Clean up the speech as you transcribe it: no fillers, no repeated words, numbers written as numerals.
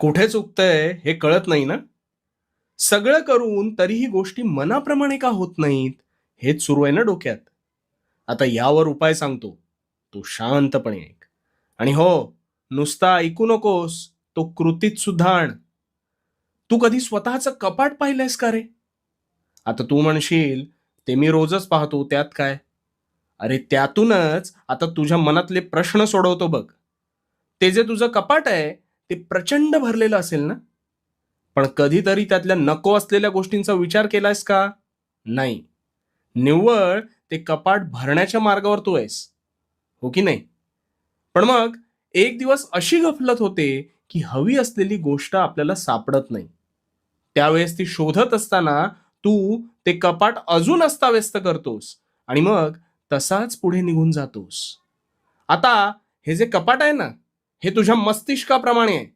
कुठे चुकतंय हे कळत नाही ना? सगळं करून तरीही गोष्टी मनाप्रमाणे का होत नाहीत? हेच सुरू आहे ना डोक्यात. आता यावर उपाय सांगतो. तू शांतपणे ऐक. आणि हो, नुसता ऐकू नकोस, तो कृतीत सुद्धा आण. तू कधी स्वतःचं कपाट पाहिलंयस का रे? आता तू म्हणशील, ते मी रोजच पाहतो, त्यात काय? अरे त्यातूनच आता तुझ्या मनातले प्रश्न सोडवतो बघ. ते जे तुझं कपाट आहे, ते प्रचंड भरलेलं असेल ना? पण कधीतरी त्यातल्या नको असलेल्या गोष्टींचा विचार केलायस का? नाही. निव्वळ ते कपाट भरण्याच्या मार्गावर तू आहेस. हो की नाही? पण मग एक दिवस अशी गफलत होते, की हवी असलेली गोष्ट आपल्याला सापडत नाही. त्यावेळेस ती शोधत असताना तू ते कपाट अजून अस्ताव्यस्त करतोस आणि मग तसाच पुढे निघून जातोस. आता हे जे कपाट आहे ना, हे तुझ्या मस्तिष्काप्रमाणे आहे.